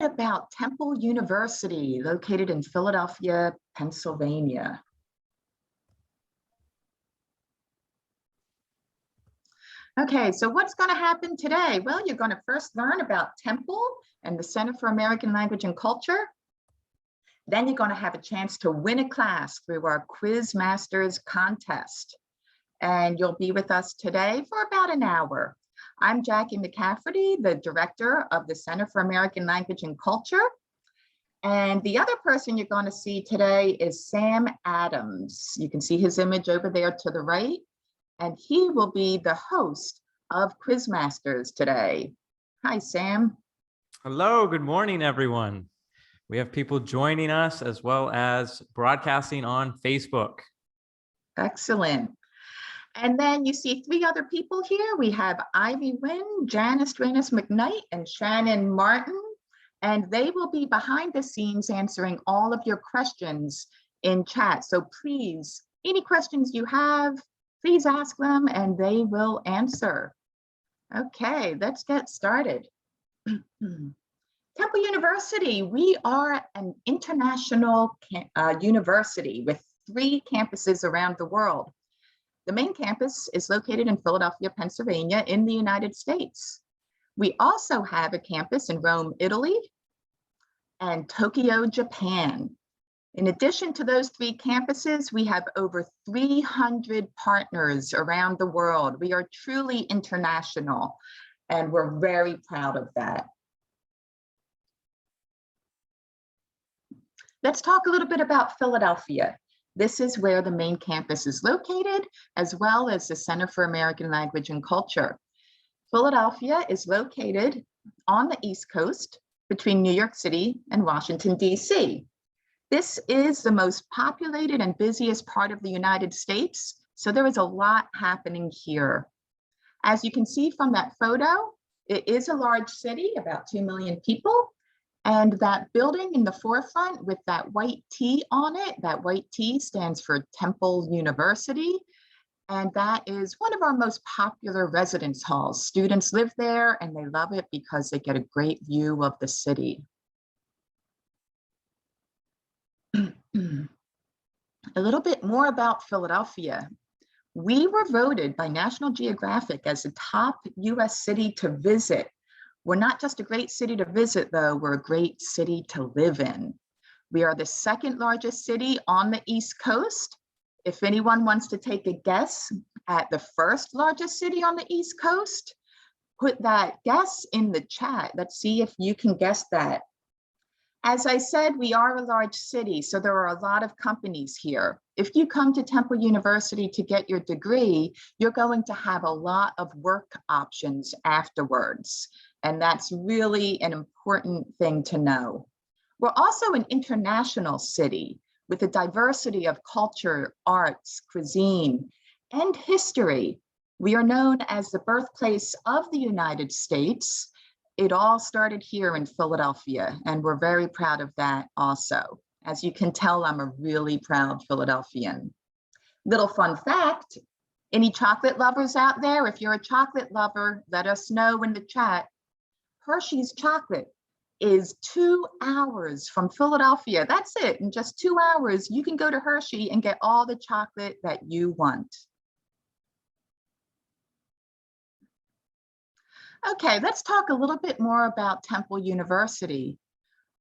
About Temple University, located in Philadelphia, Pennsylvania. Okay, so what's going to happen today? Well, you're going to first learn about Temple and the Center for American Language and Culture. Then you're going to have a chance to win a class through our Quiz Masters contest. And you'll be with us today for about an hour. I'm Jackie McCafferty, the director of the Center for American Language and Culture. And the other person you're going to see today is Sam Adams. You can see his image over there to the right. And he will be the host of Quizmasters today. Hi, Sam. Hello, good morning, everyone. We have people joining us as well as broadcasting on Facebook. Excellent. And then you see three other people here. We have Ivy Wynn, Janice Dranis McKnight, and Shannon Martin. And they will be behind the scenes answering all of your questions in chat. So please, any questions you have, please ask them and they will answer. Okay, let's get started. Temple University, we are an international university with 3 campuses around the world. The main campus is located in Philadelphia, Pennsylvania, in the United States. We also have a campus in Rome, Italy, and Tokyo, Japan. In addition to those 3 campuses, we have over 300 partners around the world. We are truly international, and we're very proud of that. Let's talk a little bit about Philadelphia. This is where the main campus is located, as well as the Center for American Language and Culture. Philadelphia is located on the East Coast between New York City and Washington, D.C. This is the most populated and busiest part of the United States, so there is a lot happening here. As you can see from that photo, it is a large city, about 2 million people, and that building in the forefront with that white T on it, that white T stands for Temple University, and that is one of our most popular residence halls. Students live there and they love it because they get a great view of the city. A little bit more about Philadelphia. We were voted by National Geographic as the top US city to visit. We're not just a great city to visit, though, we're a great city to live in. We are the 2nd largest city on the East Coast. If anyone wants to take a guess at the 1st largest city on the East Coast, put that guess in the chat. Let's see if you can guess that. As I said, we are a large city, so there are a lot of companies here. If you come to Temple University to get your degree, you're going to have a lot of work options afterwards. And that's really an important thing to know. We're also an international city with a diversity of culture, arts, cuisine, and history. We are known as the birthplace of the United States. It all started here in Philadelphia, and we're very proud of that also. As you can tell, I'm a really proud Philadelphian. Little fun fact, any chocolate lovers out there? If you're a chocolate lover, let us know in the chat. Hershey's chocolate is 2 hours from Philadelphia. That's it. In just 2 hours, you can go to Hershey and get all the chocolate that you want. Okay, let's talk a little bit more about Temple University.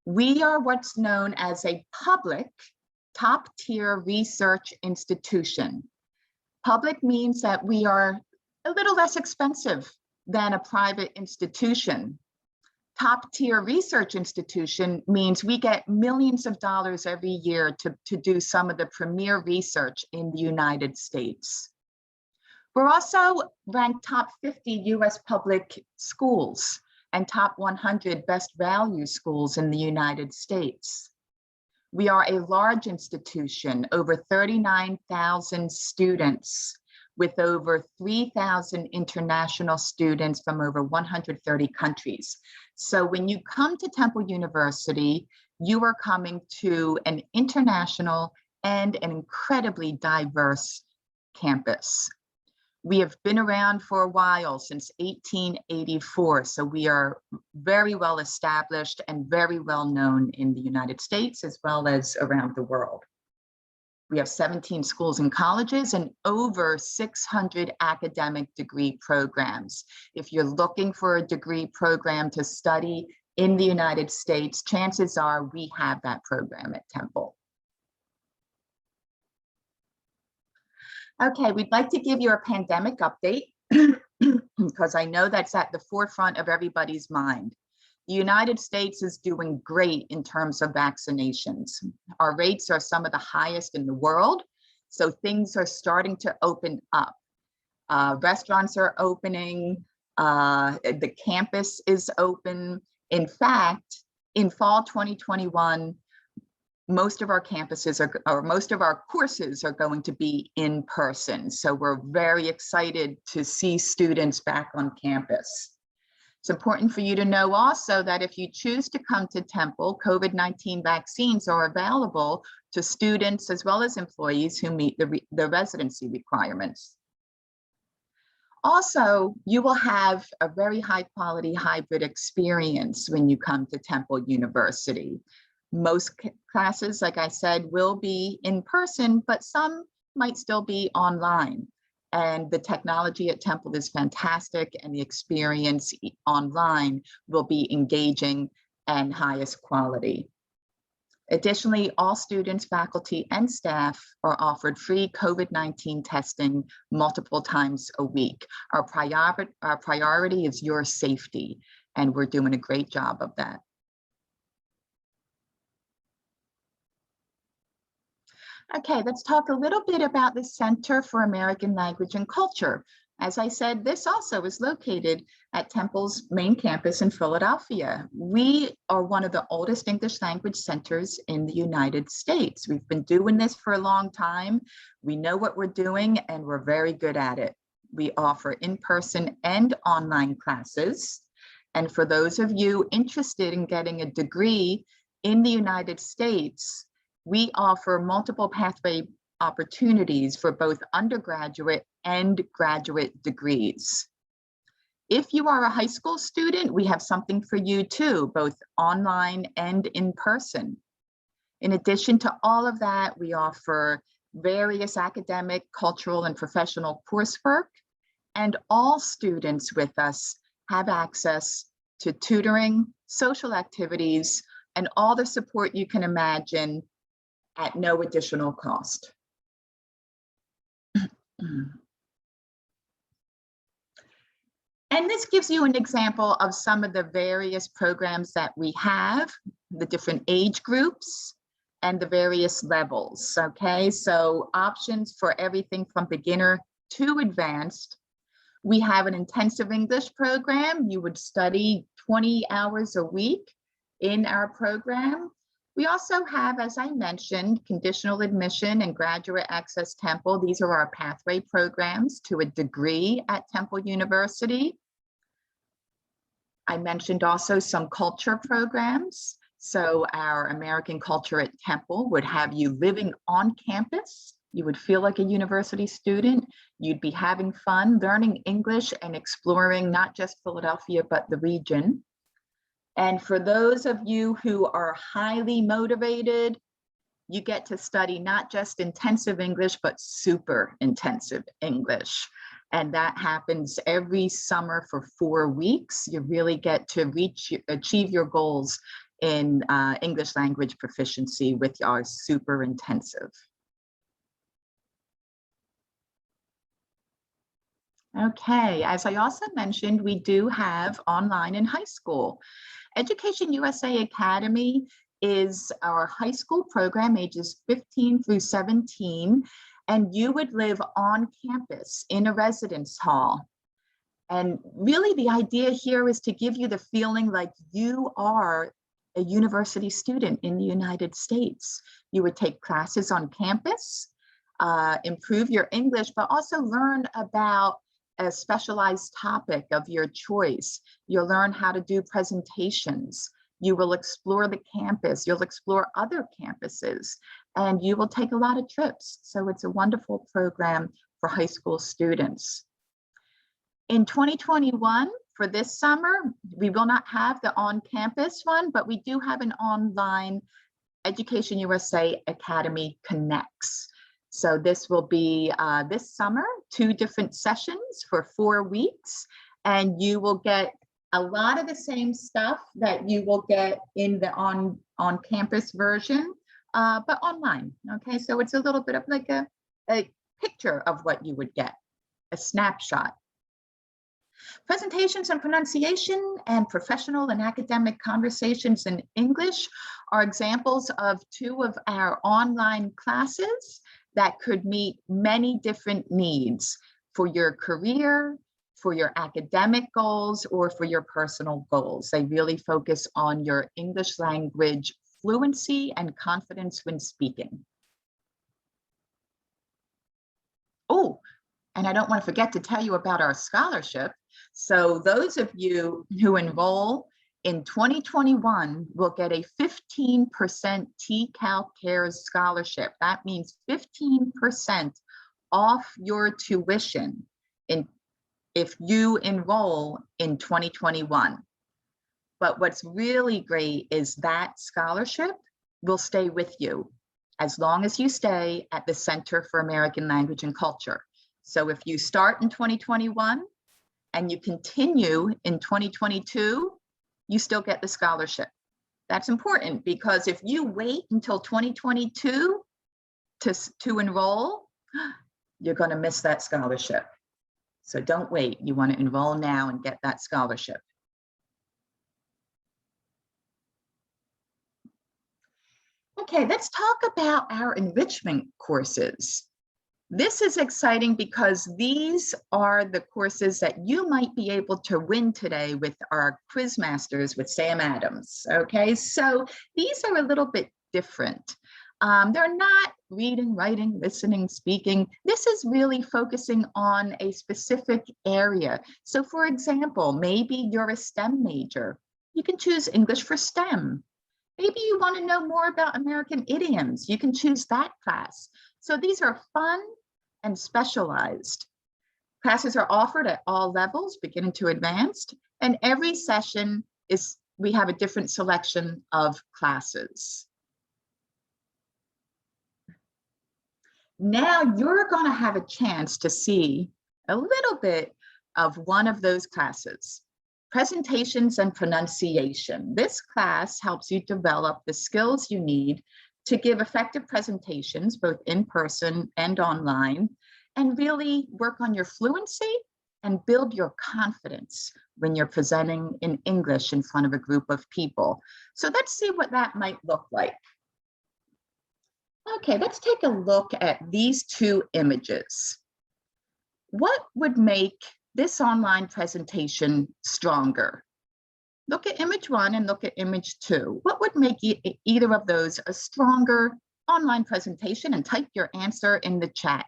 We are what's known as a public top-tier research institution. Public means that we are a little less expensive than a private institution. Top-tier research institution means we get millions of dollars every year to do some of the premier research in the United States. We're also ranked top 50 US public schools and top 100 best value schools in the United States. We are a large institution, over 39,000 students, with over 3,000 international students from over 130 countries. So when you come to Temple University, you are coming to an international and an incredibly diverse campus. We have been around for a while, since 1884, so we are very well established and very well known in the United States as well as around the world. We have 17 schools and colleges and over 600 academic degree programs. If you're looking for a degree program to study in the United States, chances are we have that program at Temple. Okay, we'd like to give you a pandemic update because I know that's at the forefront of everybody's mind. The United States is doing great in terms of vaccinations. Our rates are some of the highest in the world, so things are starting to open up. Restaurants are opening, the campus is open. In fact, in fall 2021, most of our campuses or most of our courses are going to be in person. So we're very excited to see students back on campus. It's important for you to know also that if you choose to come to Temple, COVID-19 vaccines are available to students as well as employees who meet the residency requirements. Also, you will have a very high quality hybrid experience when you come to Temple University. Most classes, like I said, will be in person, but some might still be online. And the technology at Temple is fantastic, and the experience online will be engaging and highest quality. Additionally, all students, faculty, and staff are offered free COVID-19 testing multiple times a week. Our priority is your safety, and we're doing a great job of that. Okay, let's talk a little bit about the Center for American Language and Culture. As I said, this also is located at Temple's main campus in Philadelphia. We are one of the oldest English language centers in the United States. We've been doing this for a long time. We know what we're doing, and we're very good at it. We offer in-person and online classes. And for those of you interested in getting a degree in the United States, we offer multiple pathway opportunities for both undergraduate and graduate degrees. If you are a high school student, we have something for you too, both online and in person. In addition to all of that, we offer various academic, cultural, and professional coursework, and all students with us have access to tutoring, social activities, and all the support you can imagine at no additional cost. And this gives you an example of some of the various programs that we have, the different age groups, and the various levels, okay? So options for everything from beginner to advanced. We have an intensive English program. You would study 20 hours a week in our program. We also have, as I mentioned, conditional admission and graduate access Temple. These are our pathway programs to a degree at Temple University. I mentioned also some culture programs. So our American Culture at Temple would have you living on campus. You would feel like a university student. You'd be having fun, learning English and exploring not just Philadelphia, but the region. And for those of you who are highly motivated, you get to study not just intensive English, but super intensive English. And that happens every summer for 4 weeks. You really get to achieve your goals in English language proficiency with our super intensive. Okay, as I also mentioned, we do have online in high school. Education USA Academy is our high school program, ages 15 through 17, and you would live on campus in a residence hall. And really the idea here is to give you the feeling like you are a university student in the United States. You would take classes on campus, improve your English, but also learn about a specialized topic of your choice. You'll learn how to do presentations. You will explore the campus. You'll explore other campuses, and you will take a lot of trips. So it's a wonderful program for high school students. In 2021, for this summer, we will not have the on-campus one, but we do have an online Education USA Academy Connects. So this will be this summer, 2 different sessions for 4 weeks, and you will get a lot of the same stuff that you will get in the on-campus version, but online. Okay, so it's a little bit of like a picture of what you would get, a snapshot. Presentations and pronunciation and professional and academic conversations in English are examples of 2 of our online classes that could meet many different needs for your career, for your academic goals, or for your personal goals. They really focus on your English language fluency and confidence when speaking. Oh, and I don't want to forget to tell you about our scholarship. So those of you who enroll in 2021 will get a 15% TCALC Cares scholarship. That means 15% off your tuition if you enroll in 2021. But what's really great is that scholarship will stay with you as long as you stay at the Center for American Language and Culture. So if you start in 2021 and you continue in 2022, you still get the scholarship. That's important because if you wait until 2022 to enroll, you're going to miss that scholarship. So don't wait. You want to enroll now and get that scholarship. Okay, let's talk about our enrichment courses. This is exciting because these are the courses that you might be able to win today with our quiz masters with Sam Adams. Okay, so these are a little bit different. They're not reading, writing, listening, speaking. This is really focusing on a specific area. So for example, maybe you're a STEM major. You can choose English for STEM. Maybe you want to know more about American idioms. You can choose that class. So these are fun and specialized. Classes are offered at all levels, beginning to advanced, and every session we have a different selection of classes. Now you're going to have a chance to see a little bit of one of those classes. Presentations and pronunciation. This class helps you develop the skills you need to give effective presentations, both in person and online, and really work on your fluency and build your confidence when you're presenting in English in front of a group of people. So let's see what that might look like. Okay, let's take a look at these 2 images. What would make this online presentation stronger? Look at image 1 and look at image 2. What would make either of those a stronger online presentation? And type your answer in the chat.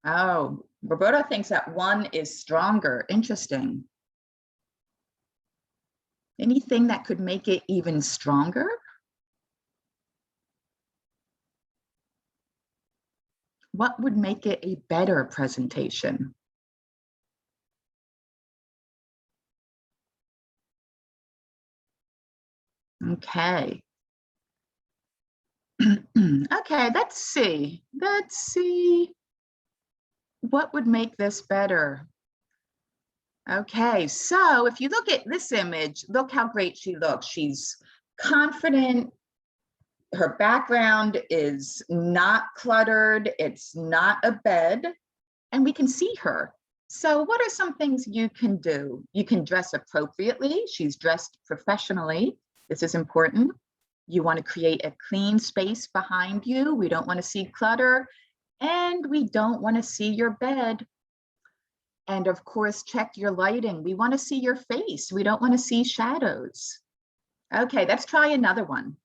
Oh, Roberto thinks that 1 is stronger. Interesting. Anything that could make it even stronger? What would make it a better presentation? Okay. Okay, let's see. Let's see. What would make this better? Okay, so if you look at this image, look how great she looks. She's confident. Her background is not cluttered. It's not a bed, and we can see her. So what are some things you can do? You can dress appropriately. She's dressed professionally. This is important. You want to create a clean space behind you. We don't want to see clutter, and we don't want to see your bed. And of course, check your lighting. We want to see your face. We don't want to see shadows. Okay, let's try another one.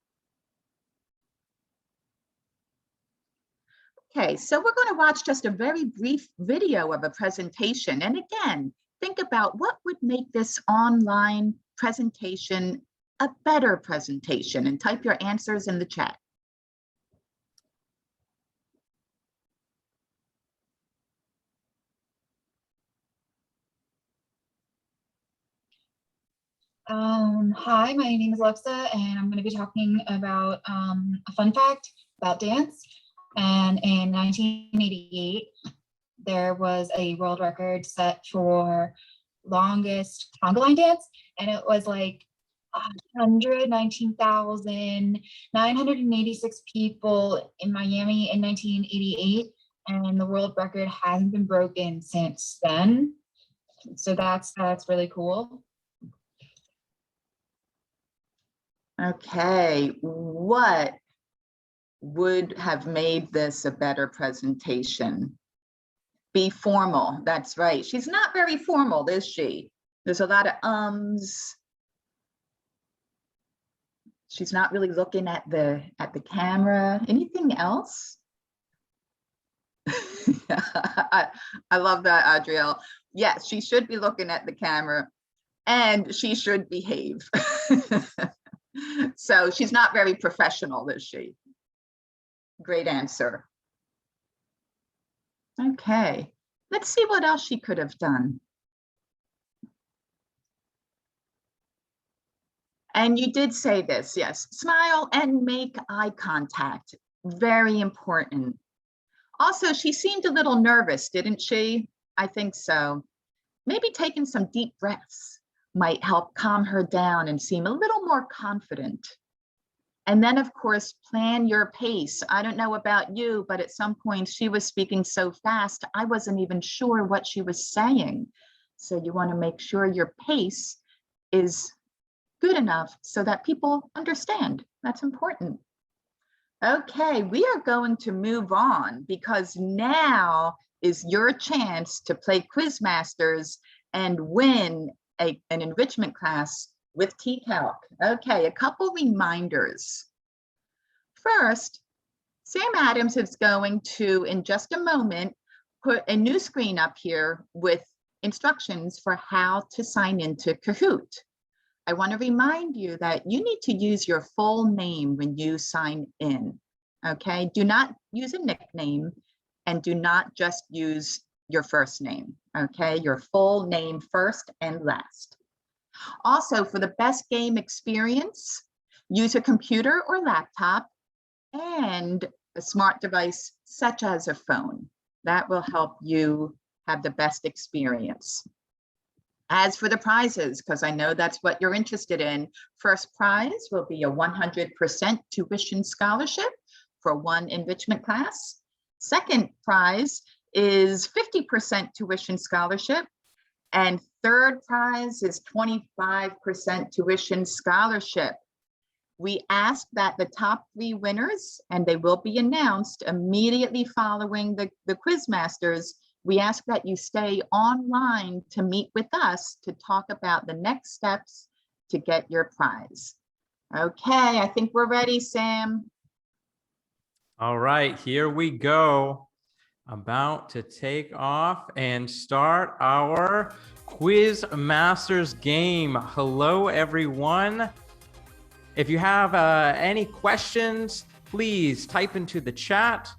Okay, so we're going to watch just a very brief video of a presentation. And again, think about what would make this online presentation a better presentation, and type your answers in the chat. Hi, my name is Alexa, and I'm going to be talking about a fun fact about dance. And in 1988, there was a world record set for longest conga line dance, and it was like 119,986 people in Miami in 1988, and the world record hasn't been broken since then. So that's really cool. Okay, what would have made this a better presentation? Be formal, that's right. She's not very formal, is she? There's a lot of ums. She's not really looking at the camera. Anything else? I love that, Adrielle. Yes, she should be looking at the camera and she should behave. So she's not very professional, is she? Great answer. Okay, let's see what else she could have done. And you did say this, yes, smile and make eye contact, very important. Also, she seemed a little nervous, didn't she? I think so. Maybe taking some deep breaths might help calm her down and seem a little more confident. And then, of course, plan your pace. I don't know about you, but at some point she was speaking so fast, I wasn't even sure what she was saying. So you want to make sure your pace is good enough so that people understand. That's important. Okay, we are going to move on because now is your chance to play Quizmasters and win an enrichment class with TCALC. Okay, a couple reminders. First, Sam Adams is going to, in just a moment, put a new screen up here with instructions for how to sign into Kahoot. I want to remind you that you need to use your full name when you sign in, okay? Do not use a nickname and do not just use your first name, okay? Your full name first and last. Also, for the best game experience, use a computer or laptop and a smart device such as a phone. That will help you have the best experience. As for the prizes, because I know that's what you're interested in, first prize will be a 100% tuition scholarship for one enrichment class. Second prize is 50% tuition scholarship. And third prize is 25% tuition scholarship. We ask that the top 3 winners, and they will be announced immediately following the Quizmasters, we ask that you stay online to meet with us to talk about the next steps to get your prize. Okay, I think we're ready, Sam. All right, here we go. About to take off and start our Quizmasters game. Hello, everyone. If you have any questions, please type into the chat.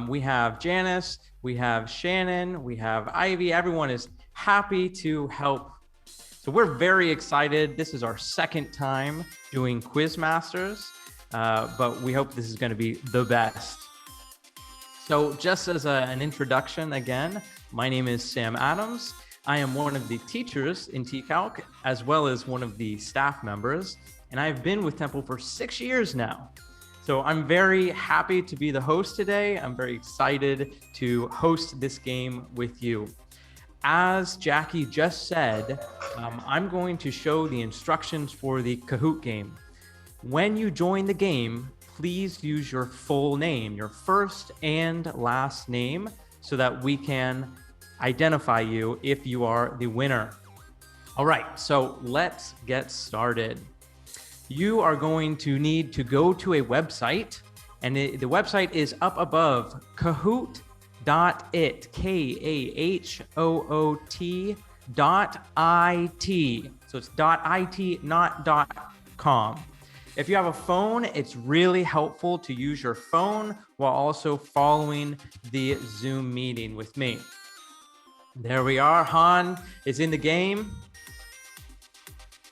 We have Janice, we have Shannon, we have Ivy. Everyone is happy to help. So we're very excited. This is our second time doing Quizmasters, but we hope this is going to be the best. So just as an introduction again, my name is Sam Adams. I am one of the teachers in TCALC, as well as one of the staff members, and I've been with Temple for 6 years now. So I'm very happy to be the host today. I'm very excited to host this game with you. As Jackie just said, I'm going to show the instructions for the Kahoot game. When you join the game, please use your full name, your first and last name, so that we can identify you if you are the winner. All right, so let's get started. You are going to need to go to a website, and the website is up above, kahoot.it, kahoot.it. So it's .it, not .com. If you have a phone, it's really helpful to use your phone while also following the Zoom meeting with me. There we are. Han is in the game.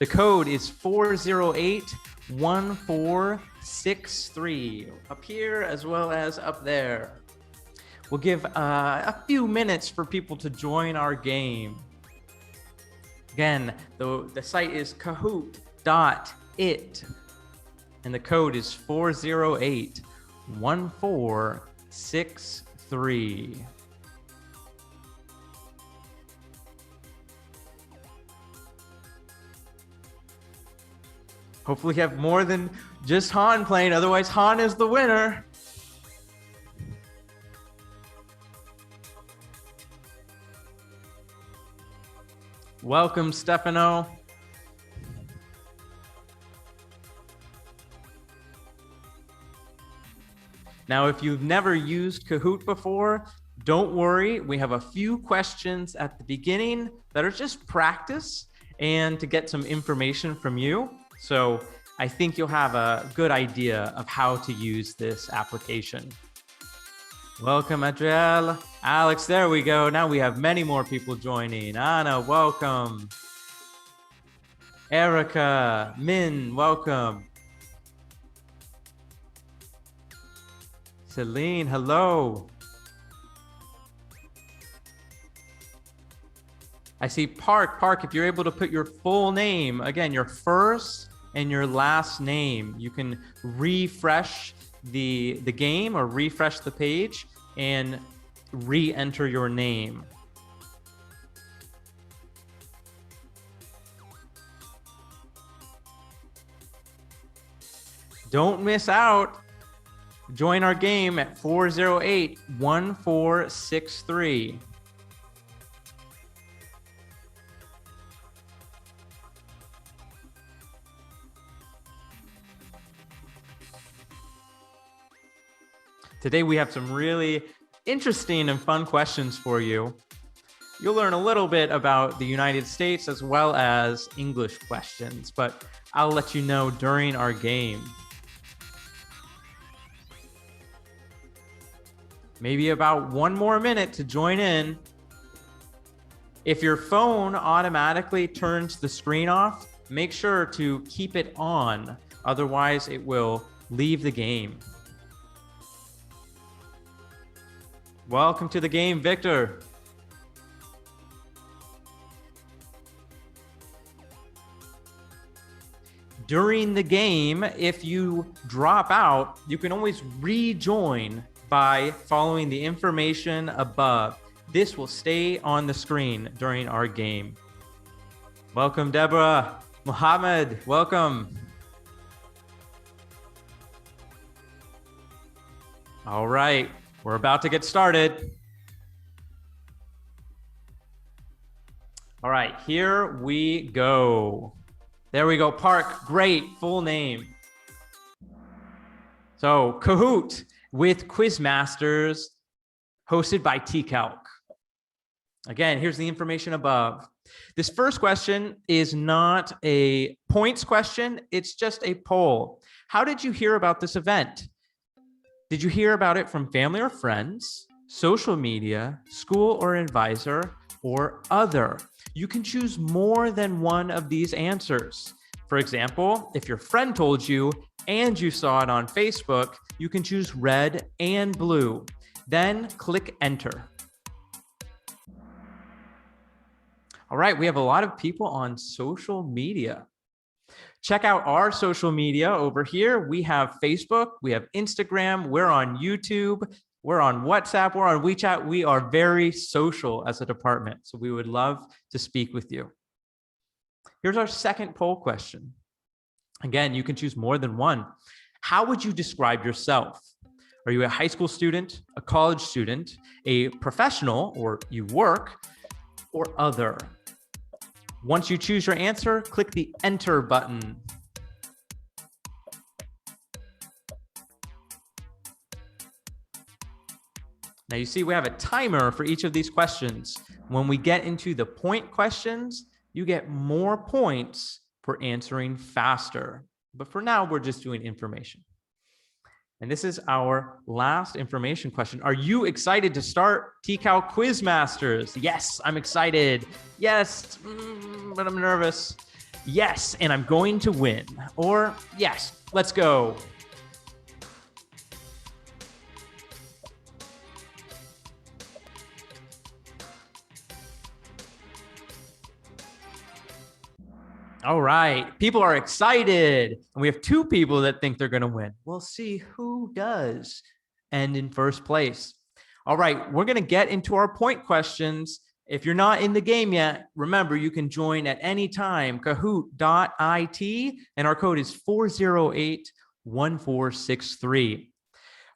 The code is 408-1463, up here as well as up there. We'll give a few minutes for people to join our game. Again, the site is kahoot.it, and the code is 408-1463. Hopefully you have more than just Han playing, otherwise Han is the winner. Welcome, Stefano. Now, if you've never used Kahoot before, don't worry. We have a few questions at the beginning that are just practice and to get some information from you. So I think you'll have a good idea of how to use this application. Welcome, Adriel. Alex, there we go. Now we have many more people joining. Anna, welcome. Erica, Min, welcome. Celine, hello. I see Park. Park, if you're able to put your full name, again, your first and your last name, you can refresh the game or refresh the page and re-enter your name. Don't miss out. Join our game at 408-1463. Today we have some really interesting and fun questions for you. You'll learn a little bit about the United States as well as English questions, but I'll let you know during our game. Maybe about one more minute to join in. If your phone automatically turns the screen off, make sure to keep it on. Otherwise, it will leave the game. Welcome to the game, Victor. During the game, if you drop out, you can always rejoin by following the information above. This will stay on the screen during our game. Welcome, Deborah. Mohammed, welcome. All right. We're about to get started. All right, here we go. There we go, Park, great, full name. So, Kahoot with Quizmasters, hosted by TCALC. Again, here's the information above. This first question is not a points question, it's just a poll. How did you hear about this event? Did you hear about it from family or friends, social media, school or advisor, or other? You can choose more than one of these answers. For example, if your friend told you and you saw it on Facebook, you can choose red and blue. Then click enter. All right, we have a lot of people on social media. Check out our social media over here. We have Facebook, we have Instagram, we're on YouTube, we're on WhatsApp, we're on WeChat. We are very social as a department, so we would love to speak with you. Here's our second poll question. Again, you can choose more than one. How would you describe yourself? Are you a high school student, a college student, a professional, or you work, or other? Once you choose your answer, click the enter button. Now you see we have a timer for each of these questions. When we get into the point questions, you get more points for answering faster. But for now, we're just doing information. And this is our last information question. Are you excited to start TCALC Quizmasters? Yes, I'm excited. Yes, but I'm nervous. Yes, and I'm going to win. Or yes, let's go. All right, people are excited. And we have two people that think they're going to win. We'll see who does end in first place. All right, we're going to get into our point questions. If you're not in the game yet, remember, you can join at any time, kahoot.it, and our code is 408-1463.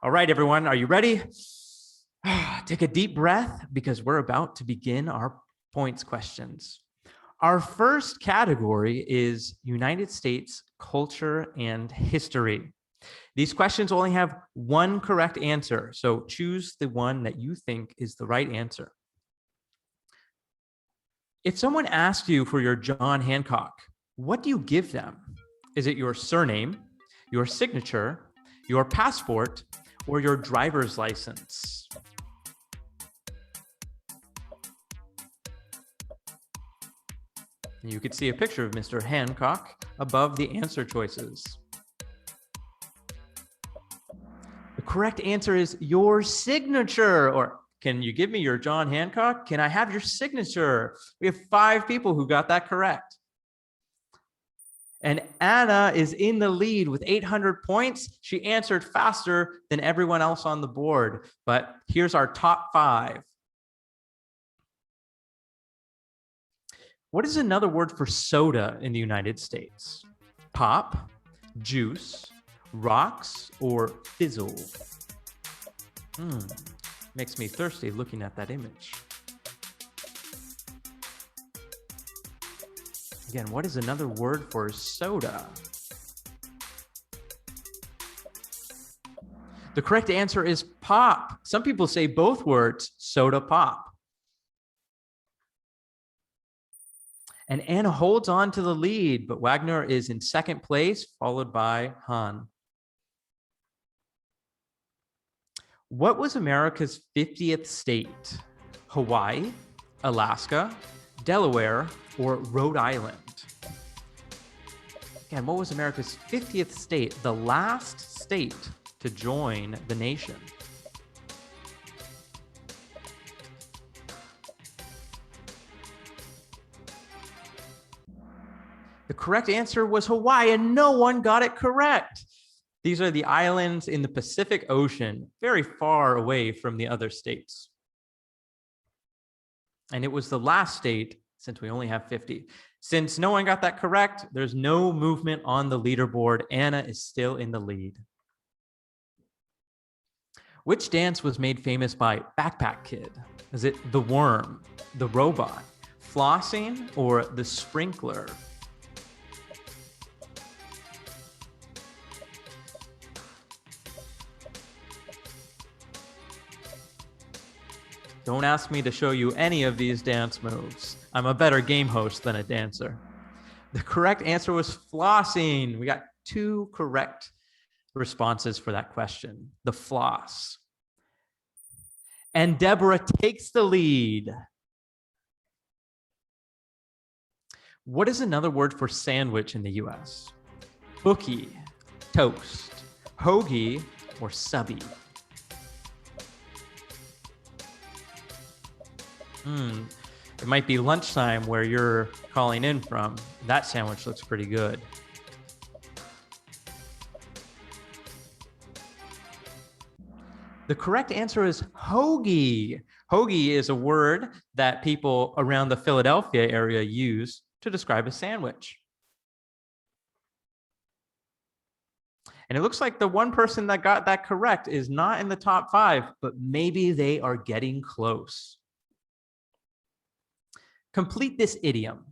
All right, everyone, are you ready? Take a deep breath because we're about to begin our points questions. Our first category is United States culture and history. These questions only have one correct answer, so choose the one that you think is the right answer. If someone asks you for your John Hancock, what do you give them? Is it your surname, your signature, your passport, or your driver's license? You could see a picture of Mr. Hancock above the answer choices. The correct answer is your signature. Or can you give me your John Hancock? Can I have your signature? We have 5 people who got that correct. And Anna is in the lead with 800 points. She answered faster than everyone else on the board. But here's our top 5. What is another word for soda in the United States? Pop, juice, rocks, or fizzle? Makes me thirsty looking at that image. Again, what is another word for soda? The correct answer is pop. Some people say both words, soda pop. And Anna holds on to the lead, but Wagner is in second place, followed by Han. What was America's 50th state? Hawaii, Alaska, Delaware, or Rhode Island? Again, what was America's 50th state, the last state to join the nation? The correct answer was Hawaii, and no one got it correct. These are the islands in the Pacific Ocean, very far away from the other states. And it was the last state, since we only have 50. Since no one got that correct, there's no movement on the leaderboard. Anna is still in the lead. Which dance was made famous by Backpack Kid? Is it the worm, the robot, flossing, or the sprinkler? Don't ask me to show you any of these dance moves. I'm a better game host than a dancer. The correct answer was flossing. We got 2 correct responses for that question. The floss. And Deborah takes the lead. What is another word for sandwich in the US? Bookie, toast, hoagie, or subby? It might be lunchtime where you're calling in from. That sandwich looks pretty good. The correct answer is hoagie. Hoagie is a word that people around the Philadelphia area use to describe a sandwich. And it looks like the one person that got that correct is not in the top 5, but maybe they are getting close. Complete this idiom.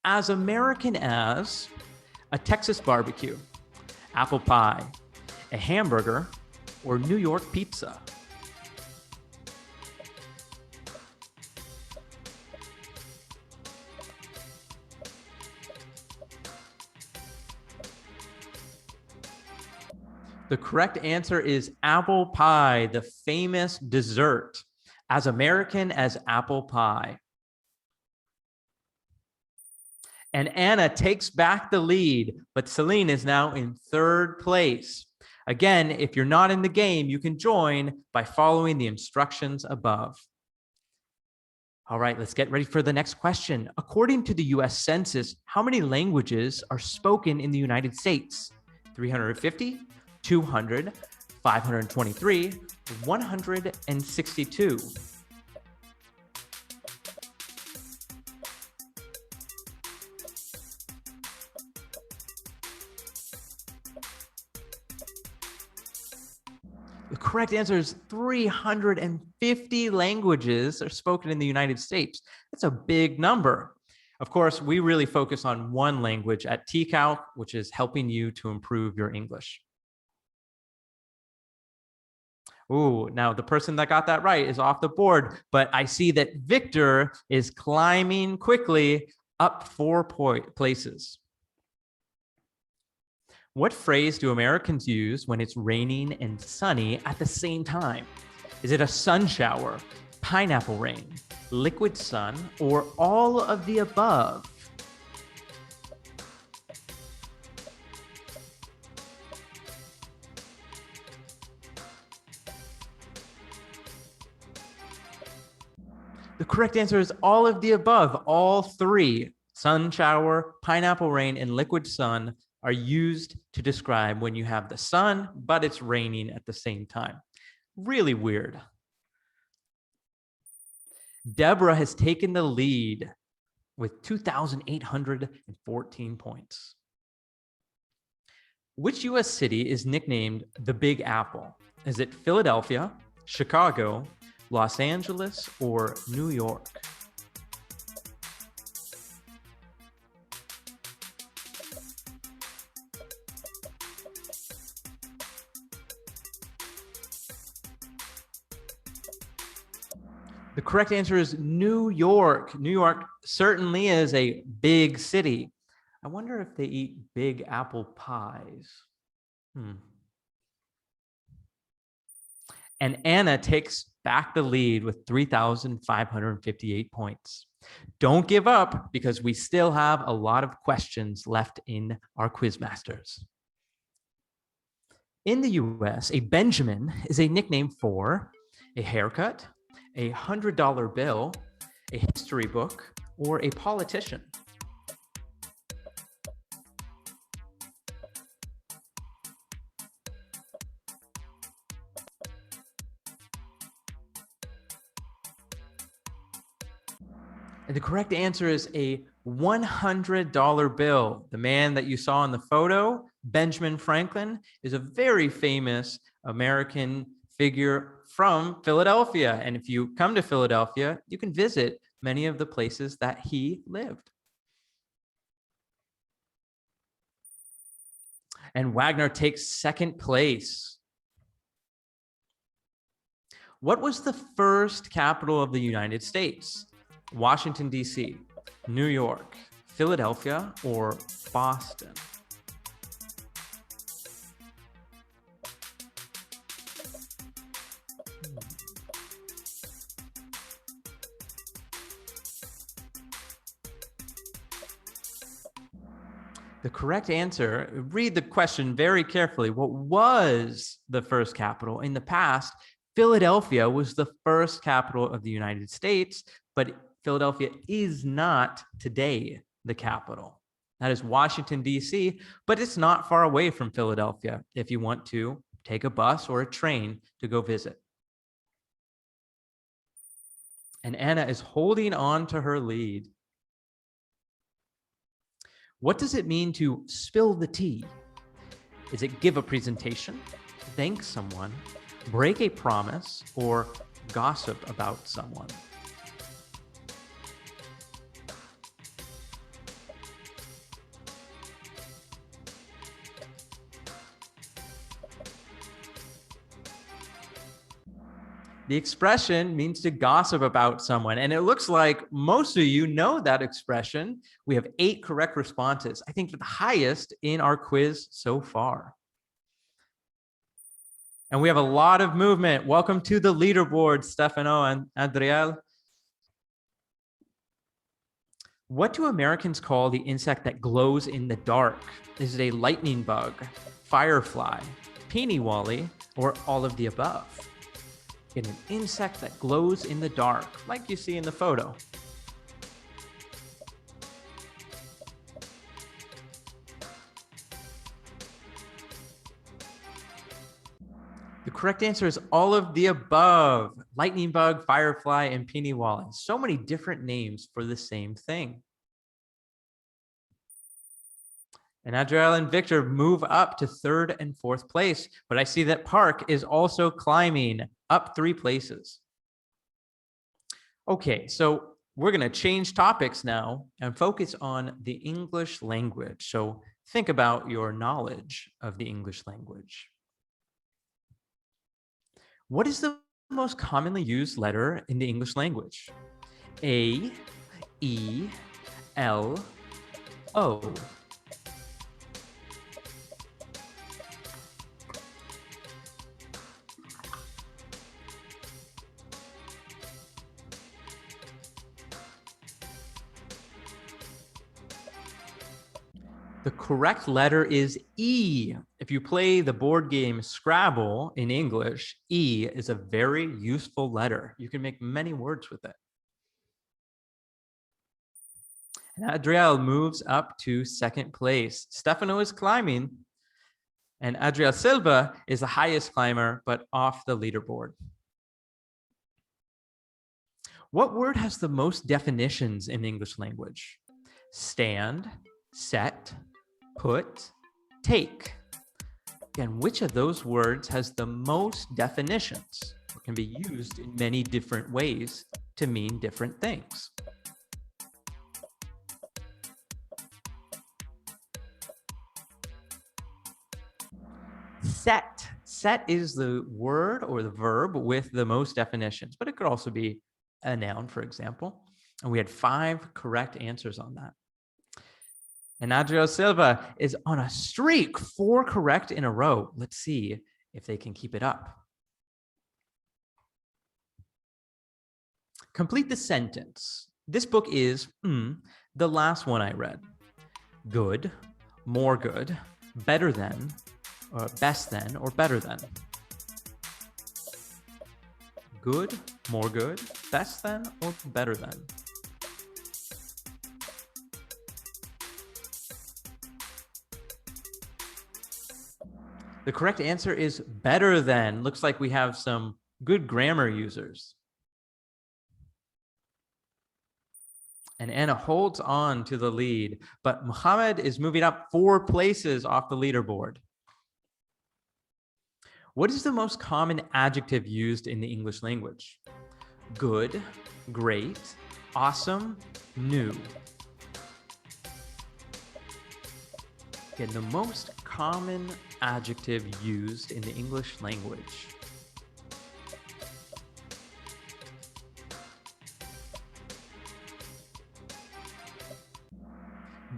As American as a Texas barbecue, apple pie, a hamburger, or New York pizza. The correct answer is apple pie, the famous dessert. As American as apple pie. And Anna takes back the lead, but Celine is now in third place. Again, if you're not in the game, you can join by following the instructions above. All right, let's get ready for the next question. According to the US Census, how many languages are spoken in the United States? 350, 200, 523, 162. The correct answer is 350 languages are spoken in the United States. That's a big number. Of course, we really focus on one language at TCALC, which is helping you to improve your English. Ooh, now the person that got that right is off the board, but I see that Victor is climbing quickly up 4 places. What phrase do Americans use when it's raining and sunny at the same time? Is it a sun shower, pineapple rain, liquid sun, or all of the above? The correct answer is all of the above. All three, sun shower, pineapple rain, and liquid sun, are used to describe when you have the sun, but it's raining at the same time. Really weird. Deborah has taken the lead with 2,814 points. Which US city is nicknamed the Big Apple? Is it Philadelphia, Chicago, Los Angeles, or New York? The correct answer is New York. New York certainly is a big city. I wonder if they eat big apple pies. And Anna takes back the lead with 3,558 points. Don't give up because we still have a lot of questions left in our Quizmasters. In the US, a Benjamin is a nickname for a haircut, a $100 bill, a history book, or a politician. And the correct answer is a $100 bill. The man that you saw in the photo, Benjamin Franklin, is a very famous American figure from Philadelphia. And if you come to Philadelphia, you can visit many of the places that he lived. And Wagner takes second place. What was the first capital of the United States? Washington, D.C., New York, Philadelphia, or Boston? The correct answer, read the question very carefully. What was the first capital? In the past, Philadelphia was the first capital of the United States, but Philadelphia is not today the capital. That is Washington, D.C., but it's not far away from Philadelphia if you want to take a bus or a train to go visit. And Anna is holding on to her lead. What does it mean to spill the tea? Is it give a presentation, thank someone, break a promise, or gossip about someone? The expression means to gossip about someone. And it looks like most of you know that expression. We have 8 correct responses. I think the highest in our quiz so far. And we have a lot of movement. Welcome to the leaderboard, Stefano and Adriel. What do Americans call the insect that glows in the dark? Is it a lightning bug, firefly, peeny-wally, or all of the above? Get an insect that glows in the dark, like you see in the photo. The correct answer is all of the above. Lightning bug, firefly, and peeny-wally. So many different names for the same thing. And Adriel and Victor move up to 3rd and 4th place, but I see that Park is also climbing up 3 places. Okay, so we're going to change topics now and focus on the English language. So think about your knowledge of the English language. What is the most commonly used letter in the English language? A, E, L, O. The correct letter is E. If you play the board game Scrabble in English, E is a very useful letter. You can make many words with it. And Adriel moves up to 2nd place. Stefano is climbing, and Adriel Silva is the highest climber, but off the leaderboard. What word has the most definitions in the English language? Stand, set, put, take. Again, which of those words has the most definitions or can be used in many different ways to mean different things? Set. Set is the word or the verb with the most definitions, but it could also be a noun, for example. And we had 5 correct answers on that. And Adriel Silva is on a streak, 4 correct in a row. Let's see if they can keep it up. Complete the sentence. This book is the last one I read. Good, more good, better than, or best than, or better than. Good, more good, best than, or better than. The correct answer is better than. Looks like we have some good grammar users. And Anna holds on to the lead, but Muhammad is moving up 4 places off the leaderboard. What is the most common adjective used in the English language? Good, great, awesome, new. Again, the most common adjective used in the English language.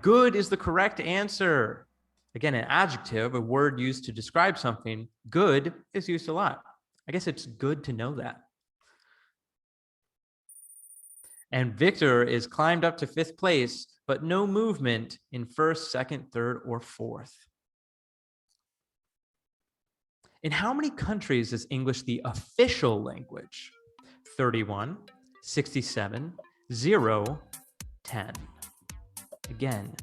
Good is the correct answer. Again, an adjective, a word used to describe something, good is used a lot. I guess it's good to know that. And Victor is climbed up to 5th place, but no movement in 1st, 2nd, 3rd, or 4th. In how many countries is English the official language? 31, 67, 0, 10. Again,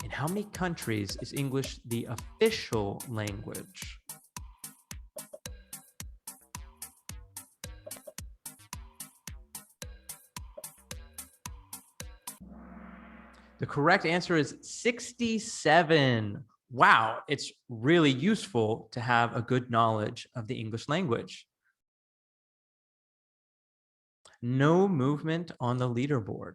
in how many countries is English the official language? The correct answer is 67. Wow, it's really useful to have a good knowledge of the English language. No movement on the leaderboard.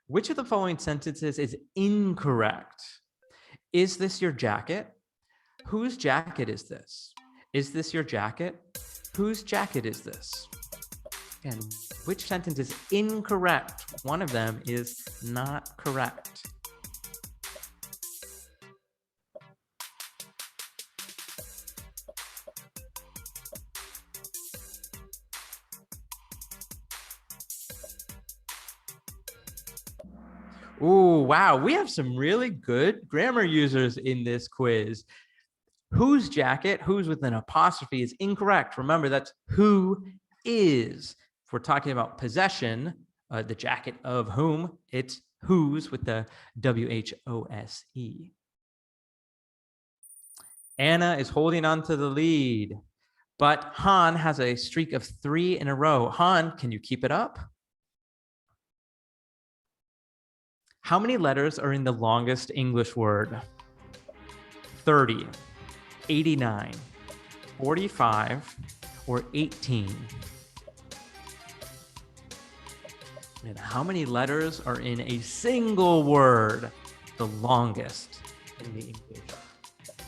Which of the following sentences is incorrect? Is this your jacket? Whose jacket is this? Is this your jacket? Whose jacket is this? And which sentence is incorrect? One of them is not correct. Ooh, wow. We have some really good grammar users in this quiz. Whose jacket, who's with an apostrophe, is incorrect. Remember, that's who is. If we're talking about possession, the jacket of whom, it's whose with the W-H-O-S-E. Anna is holding on to the lead, but Han has a streak of 3 in a row. Han, can you keep it up? How many letters are in the longest English word? 30, 89, 45, or 18? And how many letters are in a single word, the longest in the English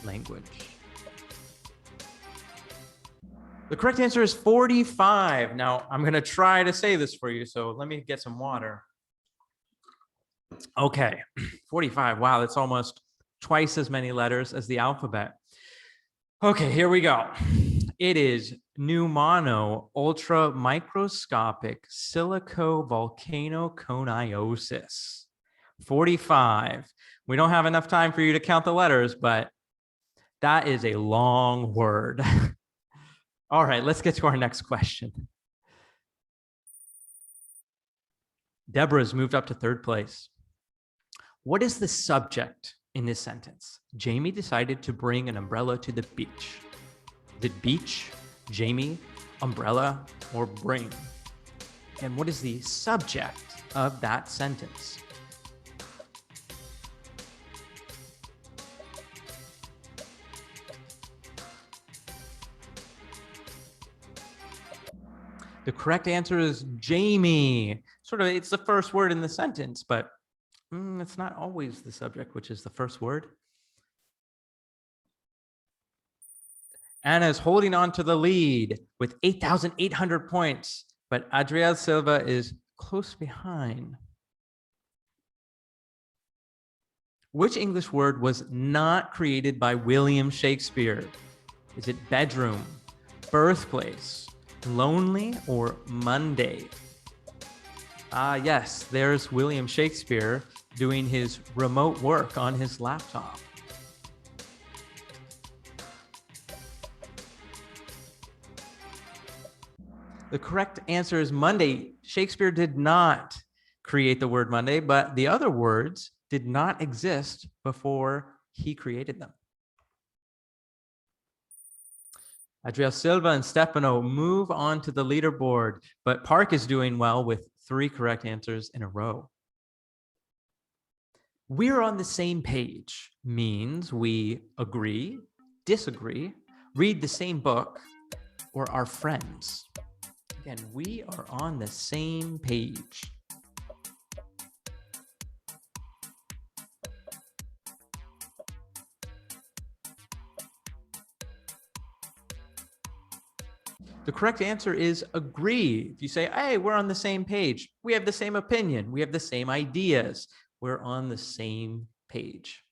language? The correct answer is 45. Now, I'm going to try to say this for you, so let me get some water. Okay, 45. Wow, that's almost twice as many letters as the alphabet. Okay, here we go. It is pneumono ultramicroscopic silicovolcanoconiosis. 45. We don't have enough time for you to count the letters, but that is a long word. All right, let's get to our next question. Deborah's moved up to 3rd place. What is the subject in this sentence? Jamie decided to bring an umbrella to the beach. Did beach, Jamie, umbrella, or bring? And what is the subject of that sentence? The correct answer is Jamie. Sort of, it's the first word in the sentence, but it's not always the subject, which is the first word. Anna is holding on to the lead with 8,800 points, but Adriel Silva is close behind. Which English word was not created by William Shakespeare? Is it bedroom, birthplace, lonely, or Monday? Yes, there's William Shakespeare doing his remote work on his laptop. The correct answer is Monday. Shakespeare did not create the word Monday, but the other words did not exist before he created them. Adriel Silva and Stefano move on to the leaderboard, but Park is doing well with 3 correct answers in a row. We're on the same page means we agree, disagree, read the same book, or are friends. Again, we are on the same page. The correct answer is agree. If you say, hey, we're on the same page, we have the same opinion, we have the same ideas, we're on the same page.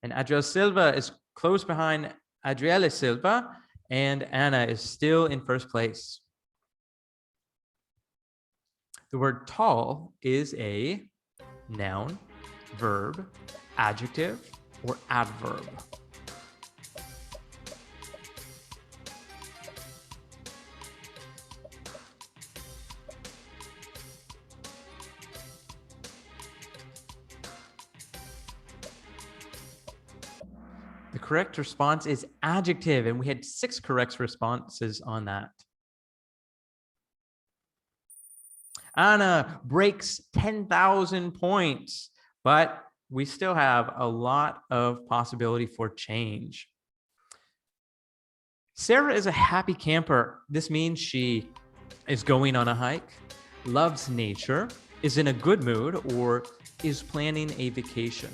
And Adriel Silva is close behind Adriele Silva, and Anna is still in 1st place. The word tall is a noun, verb, adjective, or adverb. The correct response is adjective, and we had 6 correct responses on that. Anna breaks 10,000 points, but we still have a lot of possibility for change. Sarah is a happy camper. This means she is going on a hike, loves nature, is in a good mood, or is planning a vacation.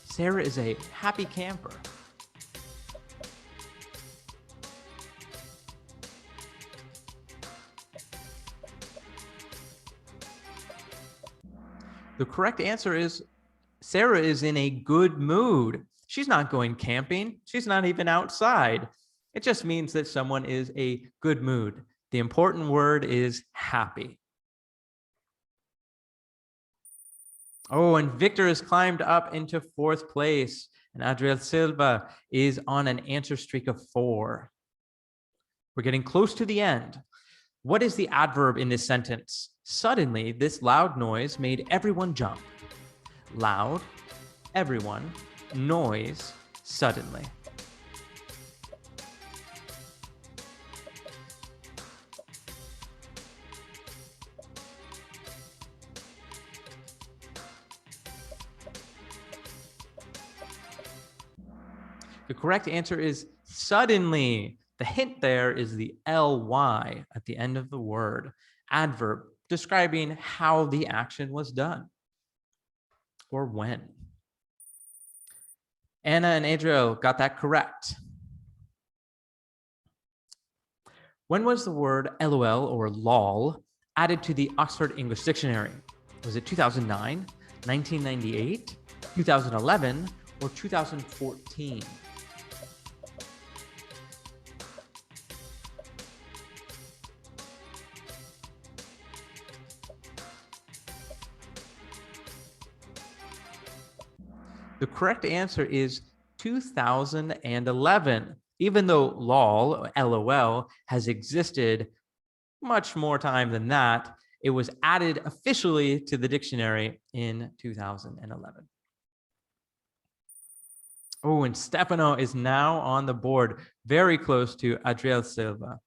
Sarah is a happy camper. The correct answer is Sarah is in a good mood. She's not going camping. She's not even outside. It just means that someone is a good mood. The important word is happy. Oh, and Victor has climbed up into 4th place, and Adriel Silva is on an answer streak of 4. We're getting close to the end. What is the adverb in this sentence? Suddenly, this loud noise made everyone jump. Loud, everyone, noise, suddenly. The correct answer is suddenly. The hint there is the ly at the end of the word. Adverb describing how the action was done or when. Anna and Adriel got that correct. When was the word LOL or lol added to the Oxford English Dictionary? Was it 2009, 1998, 2011, or 2014? The correct answer is 2011. Even though lol, LOL, has existed much more time than that, it was added officially to the dictionary in 2011. Oh, and Stefano is now on the board, very close to Adriel Silva.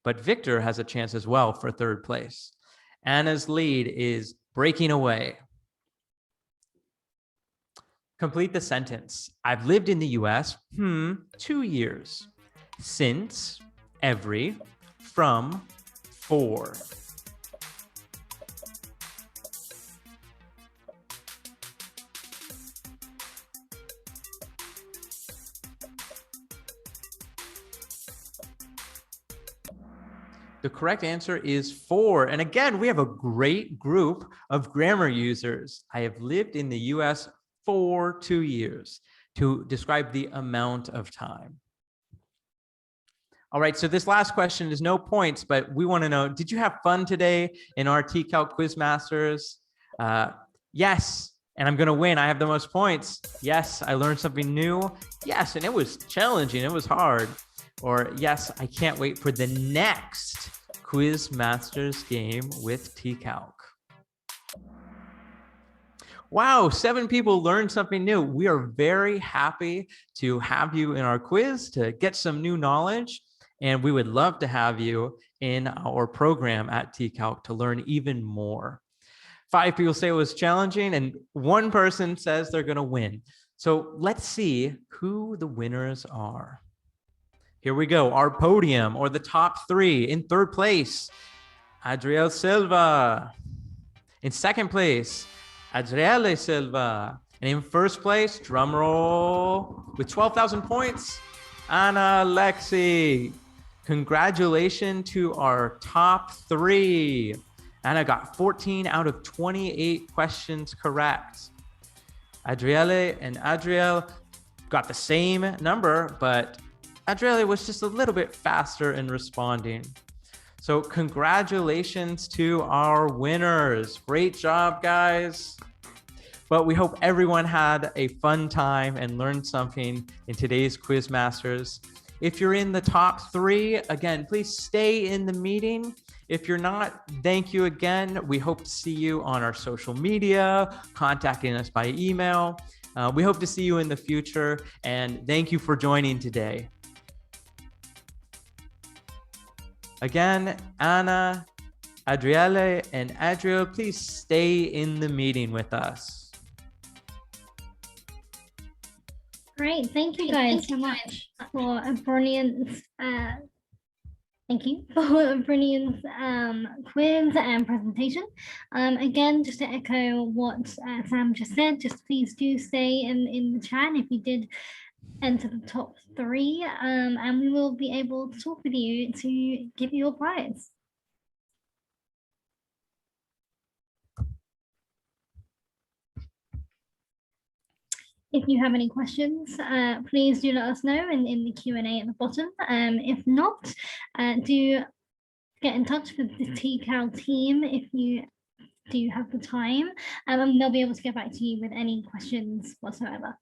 But Victor has a chance as well for 3rd place. Anna's lead is breaking away. Complete the sentence. I've lived in the US, 2 years. Since, every, from, for. The correct answer is 4. And again, we have a great group of grammar users. I have lived in the US for 2 years to describe the amount of time. All right, so this last question is no points, but we want to know, did you have fun today in our TCALC Quizmasters? Yes, and I'm going to win. I have the most points. Yes, I learned something new. Yes, and it was challenging. It was hard. Or yes, I can't wait for the next Quizmasters game with TCALC. Wow, 7 people learned something new. We are very happy to have you in our quiz to get some new knowledge. And we would love to have you in our program at TCALC to learn even more. 5 people say it was challenging, and 1 person says they're going to win. So let's see who the winners are. Here we go. Our podium, or the top 3. In 3rd place, Adriel Silva. In 2nd place, Adriele Silva. And in 1st place, drum roll, with 12,000 points, Anna Lexi. Congratulations to our top 3. Anna got 14 out of 28 questions correct. Adriele and Adriel got the same number, but Adriele was just a little bit faster in responding. So congratulations to our winners. Great job, guys. But we hope everyone had a fun time and learned something in today's Quizmasters. If you're in the top 3, again, please stay in the meeting. If you're not, thank you again. We hope to see you on our social media, contacting us by email. We hope to see you in the future, and thank you for joining today. Again, Anna, Adriele, and Adriel, please stay in the meeting with us. Great, thank you guys so much for a brilliant, thank you for a brilliant quiz and presentation. Again, just to echo what Sam just said, just please do stay in the chat if you did enter the top 3, and we will be able to talk with you to give you a prize. If you have any questions, please do let us know in the Q&A at the bottom. If not, do get in touch with the TCAL team if you do have the time, and they'll be able to get back to you with any questions whatsoever.